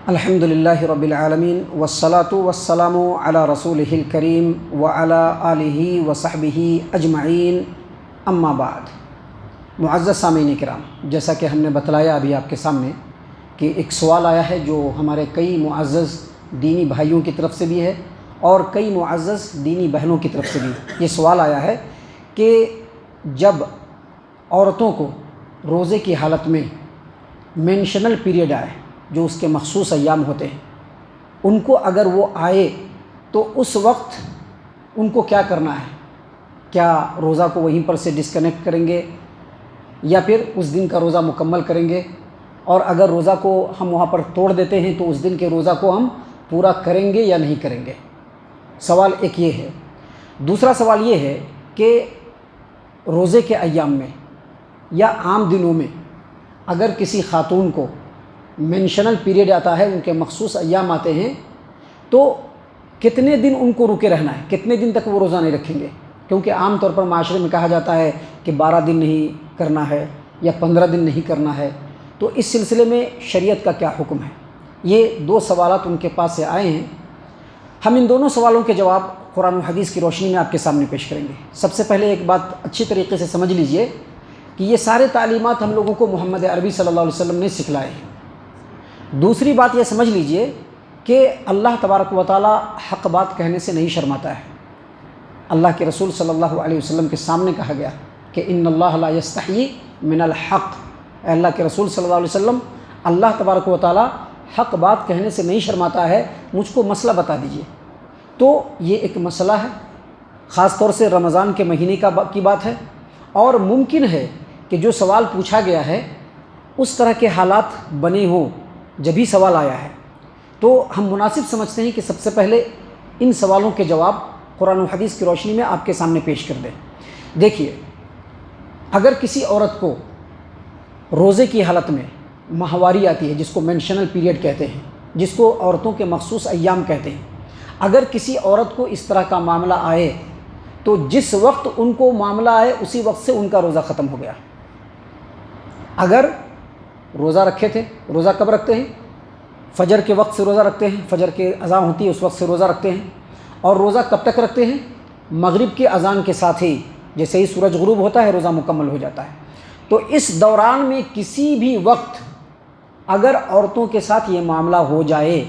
الحمدللہ رب العالمین والصلاة والسلام علی رسولہ الکریم وعلی آلہ وصحبہ اجمعین اما بعد۔ معزز سامعین کرام، جیسا کہ ہم نے بتلایا ابھی آپ کے سامنے کہ ایک سوال آیا ہے جو ہمارے کئی معزز دینی بھائیوں کی طرف سے بھی ہے اور کئی معزز دینی بہنوں کی طرف سے بھی یہ سوال آیا ہے کہ جب عورتوں کو روزے کی حالت میں مینشنل پیریڈ آئے، جو اس کے مخصوص ایام ہوتے ہیں، ان کو اگر وہ آئے تو اس وقت ان کو کیا کرنا ہے؟ کیا روزہ کو وہیں پر سے ڈسکنیکٹ کریں گے یا پھر اس دن کا روزہ مکمل کریں گے؟ اور اگر روزہ کو ہم وہاں پر توڑ دیتے ہیں تو اس دن کے روزہ کو ہم پورا کریں گے یا نہیں کریں گے؟ سوال ایک یہ ہے۔ دوسرا سوال یہ ہے کہ روزے کے ایام میں یا عام دنوں میں اگر کسی خاتون کو مینشنل پیریڈ آتا ہے، ان کے مخصوص ایام آتے ہیں، تو کتنے دن ان کو رکے رہنا ہے؟ کتنے دن تک وہ روزہ نہیں رکھیں گے؟ کیونکہ عام طور پر معاشرے میں کہا جاتا ہے کہ 12 دن نہیں کرنا ہے یا 15 دن نہیں کرنا ہے، تو اس سلسلے میں شریعت کا کیا حکم ہے؟ یہ دو سوالات ان کے پاس سے آئے ہیں۔ ہم ان دونوں سوالوں کے جواب قرآن و حدیث کی روشنی میں آپ کے سامنے پیش کریں گے۔ سب سے پہلے ایک بات اچھی طریقے سے سمجھ لیجئے کہ یہ سارے تعلیمات ہم لوگوں کو محمد عربی صلی اللہ علیہ وسلم نے سکھلائے ہیں۔ دوسری بات یہ سمجھ لیجئے کہ اللہ تبارک و تعالی حق بات کہنے سے نہیں شرماتا ہے۔ اللہ کے رسول صلی اللہ علیہ وسلم کے سامنے کہا گیا کہ ان اللہ لا یستحیی من الحق، اے اللہ کے رسول صلی اللہ علیہ وسلم، اللہ تبارک و تعالی حق بات کہنے سے نہیں شرماتا ہے، مجھ کو مسئلہ بتا دیجئے۔ تو یہ ایک مسئلہ ہے، خاص طور سے رمضان کے مہینے کی بات ہے، اور ممکن ہے کہ جو سوال پوچھا گیا ہے اس طرح کے حالات بنے ہوں جبھی سوال آیا ہے۔ تو ہم مناسب سمجھتے ہیں کہ سب سے پہلے ان سوالوں کے جواب قرآن و حدیث کی روشنی میں آپ کے سامنے پیش کر دیں۔ دیکھیے، اگر کسی عورت کو روزے کی حالت میں ماہواری آتی ہے، جس کو مینشنل پیریڈ کہتے ہیں، جس کو عورتوں کے مخصوص ایام کہتے ہیں، اگر کسی عورت کو اس طرح کا معاملہ آئے تو جس وقت ان کو معاملہ آئے اسی وقت سے ان کا روزہ ختم ہو گیا۔ اگر روزہ رکھے تھے، روزہ کب رکھتے ہیں؟ فجر کے وقت سے روزہ رکھتے ہیں، فجر کی اذان ہوتی ہے اس وقت سے روزہ رکھتے ہیں، اور روزہ کب تک رکھتے ہیں؟ مغرب کی اذان کے ساتھ ہی، جیسے ہی سورج غروب ہوتا ہے روزہ مکمل ہو جاتا ہے۔ تو اس دوران میں کسی بھی وقت اگر عورتوں کے ساتھ یہ معاملہ ہو جائے،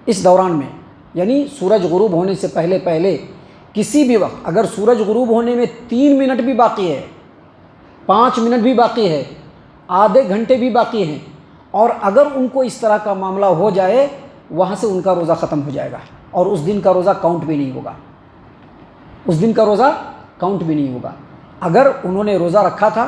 اس دوران میں یعنی سورج غروب ہونے سے پہلے کسی بھی وقت، اگر سورج غروب ہونے میں 3 منٹ بھی باقی ہے، 5 منٹ بھی باقی ہے، آدھے گھنٹے بھی باقی ہیں، اور اگر ان کو اس طرح کا معاملہ ہو جائے، وہاں سے ان کا روزہ ختم ہو جائے گا اور اس دن کا روزہ کاؤنٹ بھی نہیں ہوگا، اس دن کا روزہ کاؤنٹ بھی نہیں ہوگا۔ اگر انہوں نے روزہ رکھا تھا،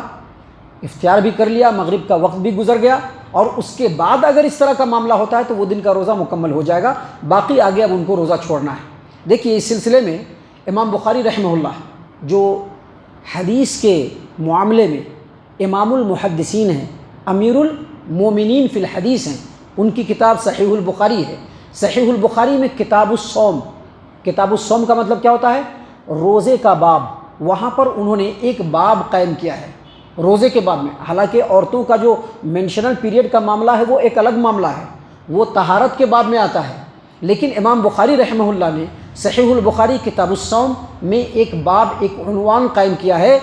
افطار بھی کر لیا، مغرب کا وقت بھی گزر گیا، اور اس کے بعد اگر اس طرح کا معاملہ ہوتا ہے تو وہ دن کا روزہ مکمل ہو جائے گا، باقی آگے اب ان کو روزہ چھوڑنا ہے۔ دیکھیے، اس سلسلے میں امام بخاری رحمہ اللہ، جو حدیث کے معاملے میں امام المحدثین ہیں، امیر المومنین فی الحدیث ہیں، ان کی کتاب صحیح البخاری ہے۔ صحیح البخاری میں کتاب الصوم، کتاب الصوم کا مطلب کیا ہوتا ہے؟ روزے کا باب۔ وہاں پر انہوں نے ایک باب قائم کیا ہے روزے کے باب میں۔ حالانکہ عورتوں کا جو مینشنل پیریڈ کا معاملہ ہے وہ ایک الگ معاملہ ہے، وہ طہارت کے باب میں آتا ہے، لیکن امام بخاری رحمہ اللہ نے صحیح البخاری کتاب الصوم میں ایک باب، ایک عنوان قائم کیا ہے،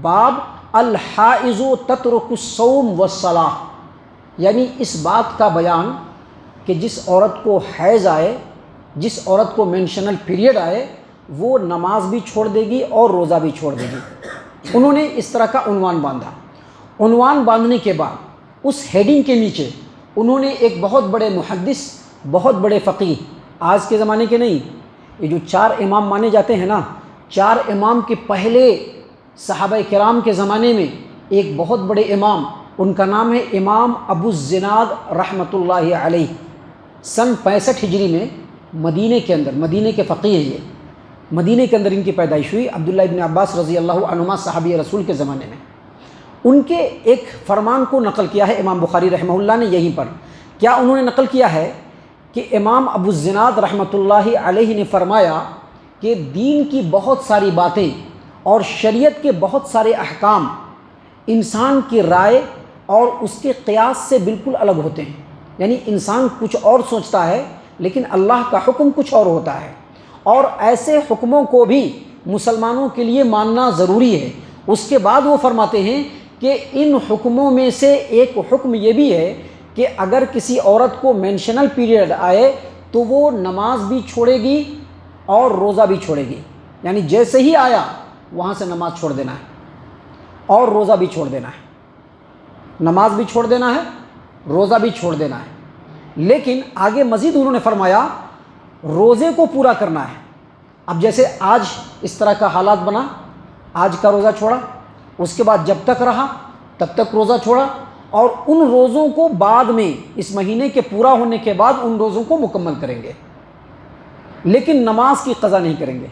باب الحائض تترک الصوم والصلاۃ، یعنی اس بات کا بیان کہ جس عورت کو حیض آئے، جس عورت کو مینشنل پیریڈ آئے، وہ نماز بھی چھوڑ دے گی اور روزہ بھی چھوڑ دے گی۔ انہوں نے اس طرح کا عنوان باندھا۔ عنوان باندھنے کے بعد اس ہیڈنگ کے نیچے انہوں نے ایک بہت بڑے محدث، بہت بڑے فقیہ، آج کے زمانے کے نہیں، یہ جو 4 امام مانے جاتے ہیں نا، 4 امام کے پہلے صحابہ کرام کے زمانے میں ایک بہت بڑے امام، ان کا نام ہے امام ابو الزناد رحمۃ اللہ علیہ، سن 65 ہجری میں مدینے کے اندر، مدینے کے فقیہ ہیں یہ، مدینے کے اندر ان کی پیدائش ہوئی، عبداللہ ابن عباس رضی اللہ عنہما صحابی رسول کے زمانے میں۔ ان کے ایک فرمان کو نقل کیا ہے امام بخاری رحمہ اللہ نے یہیں پر۔ کیا انہوں نے نقل کیا ہے کہ امام ابو الزناد رحمۃ اللہ علیہ نے فرمایا کہ دین کی بہت ساری باتیں اور شریعت کے بہت سارے احکام انسان کی رائے اور اس کے قیاس سے بالکل الگ ہوتے ہیں۔ یعنی انسان کچھ اور سوچتا ہے لیکن اللہ کا حکم کچھ اور ہوتا ہے، اور ایسے حکموں کو بھی مسلمانوں کے لیے ماننا ضروری ہے۔ اس کے بعد وہ فرماتے ہیں کہ ان حکموں میں سے ایک حکم یہ بھی ہے کہ اگر کسی عورت کو مینشنل پیریڈ آئے تو وہ نماز بھی چھوڑے گی اور روزہ بھی چھوڑے گی، یعنی جیسے ہی آیا وہاں سے نماز چھوڑ دینا ہے اور روزہ بھی چھوڑ دینا ہے، نماز بھی چھوڑ دینا ہے، روزہ بھی چھوڑ دینا ہے۔ لیکن آگے مزید انہوں نے فرمایا روزے کو پورا کرنا ہے۔ اب جیسے آج اس طرح کا حالات بنا، آج کا روزہ چھوڑا، اس کے بعد جب تک رہا تب تک روزہ چھوڑا، اور ان روزوں کو بعد میں اس مہینے کے پورا ہونے کے بعد ان روزوں کو مکمل کریں گے، لیکن نماز کی قضا نہیں کریں گے۔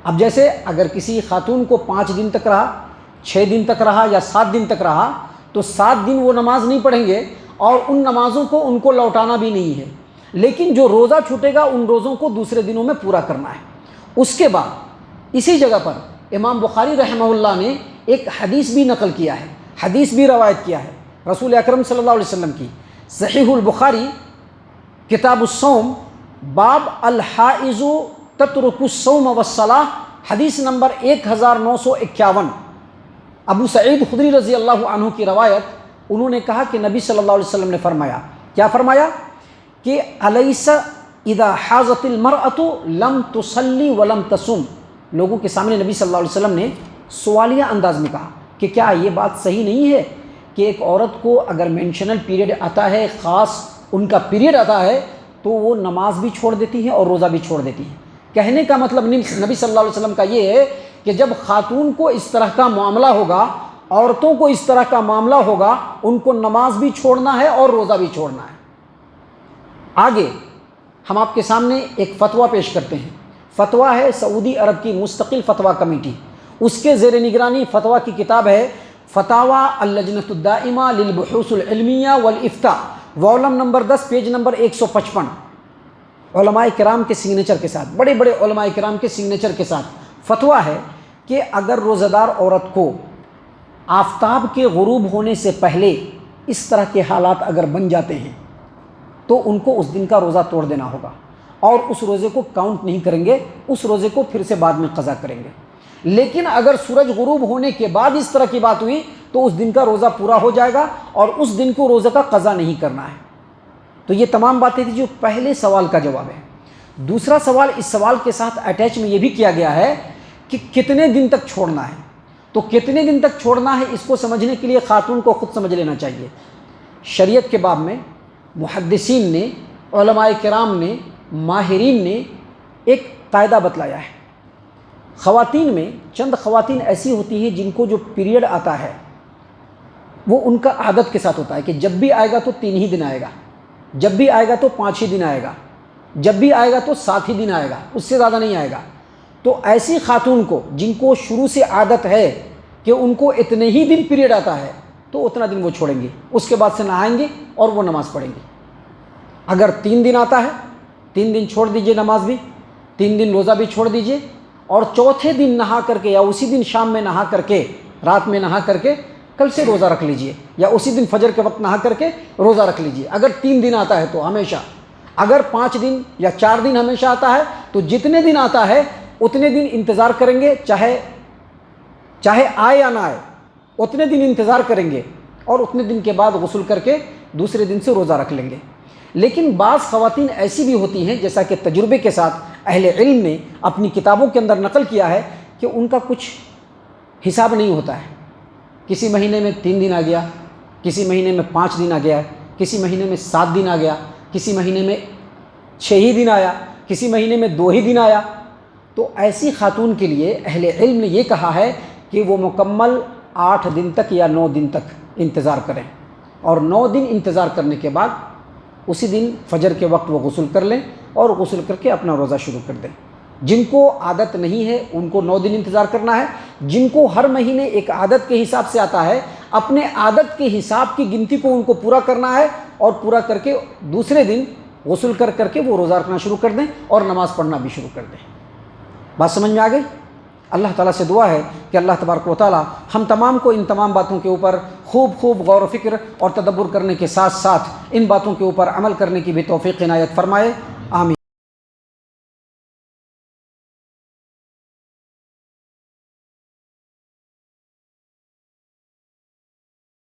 اب جیسے اگر کسی خاتون کو 5 دن تک رہا، 6 دن تک رہا یا 7 دن تک رہا تو 7 دن وہ نماز نہیں پڑھیں گے اور ان نمازوں کو ان کو لوٹانا بھی نہیں ہے، لیکن جو روزہ چھوٹے گا ان روزوں کو دوسرے دنوں میں پورا کرنا ہے۔ اس کے بعد اسی جگہ پر امام بخاری رحمہ اللہ نے ایک حدیث بھی نقل کیا ہے، حدیث بھی روایت کیا ہے رسول اکرم صلی اللہ علیہ وسلم کی، صحیح البخاری کتاب الصوم باب الحائض تترک الصوم والصلاۃ، حدیث نمبر 1951، ابو سعید خدری رضی اللہ عنہ کی روایت۔ انہوں نے کہا کہ نبی صلی اللہ علیہ وسلم نے فرمایا، کیا فرمایا کہ الیس اذا حاضت المرأۃ لم تصلی ولم تصم، لوگوں کے سامنے نبی صلی اللہ علیہ وسلم نے سوالیہ انداز میں کہا کہ کیا یہ بات صحیح نہیں ہے کہ ایک عورت کو اگر مینشنل پیریڈ آتا ہے، خاص ان کا پیریڈ آتا ہے، تو وہ نماز بھی چھوڑ دیتی ہے اور روزہ بھی چھوڑ دیتی ہے۔ کہنے کا مطلب نبی صلی اللہ علیہ وسلم کا یہ ہے کہ جب خاتون کو اس طرح کا معاملہ ہوگا، عورتوں کو اس طرح کا معاملہ ہوگا، ان کو نماز بھی چھوڑنا ہے اور روزہ بھی چھوڑنا ہے۔ آگے ہم آپ کے سامنے ایک فتویٰ پیش کرتے ہیں۔ فتویٰ ہے سعودی عرب کی مستقل فتویٰ کمیٹی، اس کے زیر نگرانی فتویٰ کی کتاب ہے فتاویٰ اللجنۃ الدائمہ للبحوث العلمیہ والافتاء، والم نمبر 10 پیج نمبر 155، علماء کرام کے سگنیچر کے ساتھ، بڑے بڑے علماء کرام کے سگنیچر کے ساتھ فتویٰ ہے کہ اگر روزہ دار عورت کو آفتاب کے غروب ہونے سے پہلے اس طرح کے حالات اگر بن جاتے ہیں تو ان کو اس دن کا روزہ توڑ دینا ہوگا، اور اس روزے کو کاؤنٹ نہیں کریں گے، اس روزے کو پھر سے بعد میں قضا کریں گے۔ لیکن اگر سورج غروب ہونے کے بعد اس طرح کی بات ہوئی تو اس دن کا روزہ پورا ہو جائے گا اور اس دن کو روزہ کا قضا نہیں کرنا ہے۔ تو یہ تمام باتیں تھیں جو پہلے سوال کا جواب ہے۔ دوسرا سوال اس سوال کے ساتھ اٹیچ میں یہ بھی کیا گیا ہے کہ کتنے دن تک چھوڑنا ہے۔ تو کتنے دن تک چھوڑنا ہے اس کو سمجھنے کے لیے خاتون کو خود سمجھ لینا چاہیے۔ شریعت کے باب میں محدثین نے، علماء کرام نے، ماہرین نے ایک قاعدہ بتلایا ہے۔ خواتین میں چند خواتین ایسی ہوتی ہیں جن کو جو پیریڈ آتا ہے وہ ان کا عادت کے ساتھ ہوتا ہے کہ جب بھی آئے گا تو 3 ہی دن آئے گا، جب بھی آئے گا تو 5 ہی دن آئے گا، جب بھی آئے گا تو 7 ہی دن آئے گا، اس سے زیادہ نہیں آئے گا۔ تو ایسی خاتون کو جن کو شروع سے عادت ہے کہ ان کو اتنے ہی دن پیریڈ آتا ہے تو اتنا دن وہ چھوڑیں گے، اس کے بعد سے نہائیں گے اور وہ نماز پڑھیں گے۔ اگر 3 دن آتا ہے 3 دن چھوڑ دیجئے نماز بھی، 3 دن روزہ بھی چھوڑ دیجئے، اور چوتھے دن نہا کر کے یا اسی دن شام میں نہا کر کے، رات میں نہا کر کے کل سے روزہ رکھ لیجئے، یا اسی دن فجر کے وقت نہا کر کے روزہ رکھ لیجئے۔ اگر 3 دن آتا ہے تو ہمیشہ، اگر 5 دن یا 4 دن ہمیشہ آتا ہے تو جتنے دن آتا ہے اتنے دن انتظار کریں گے، چاہے آئے یا نہ آئے، اتنے دن انتظار کریں گے اور اتنے دن کے بعد غسل کر کے دوسرے دن سے روزہ رکھ لیں گے۔ لیکن بعض خواتین ایسی بھی ہوتی ہیں جیسا کہ تجربے کے ساتھ اہل علم نے اپنی کتابوں کے اندر نقل کیا ہے کہ ان کا کچھ حساب نہیں ہوتا ہے، کسی مہینے میں 3 دن آ گیا، کسی مہینے میں 5 دن آ گیا، کسی مہینے میں 7 دن آ گیا، کسی مہینے میں 6 ہی دن آیا، کسی مہینے میں 2 ہی دن آیا۔ تو ایسی خاتون کے لیے اہل علم نے یہ کہا ہے کہ وہ مکمل 8 دن تک یا 9 دن تک انتظار کریں، اور 9 دن انتظار کرنے کے بعد اسی دن فجر کے وقت وہ غسل کر لیں اور غسل کر کے اپنا روزہ شروع کر دیں۔ جن کو عادت نہیں ہے ان کو 9 دن انتظار کرنا ہے، جن کو ہر مہینے ایک عادت کے حساب سے آتا ہے اپنے عادت کے حساب کی گنتی کو ان کو پورا کرنا ہے، اور پورا کر کے دوسرے دن غسل کر کے وہ روزہ رکھنا شروع کر دیں اور نماز پڑھنا بھی شروع کر دیں۔ بات سمجھ میں آ گئی؟ اللہ تعالیٰ سے دعا ہے کہ اللہ تبارک و تعالیٰ ہم تمام کو ان تمام باتوں کے اوپر خوب غور و فکر اور تدبر کرنے کے ساتھ ساتھ ان باتوں کے اوپر عمل کرنے کی بھی توفیق عنایت فرمائے، آمین۔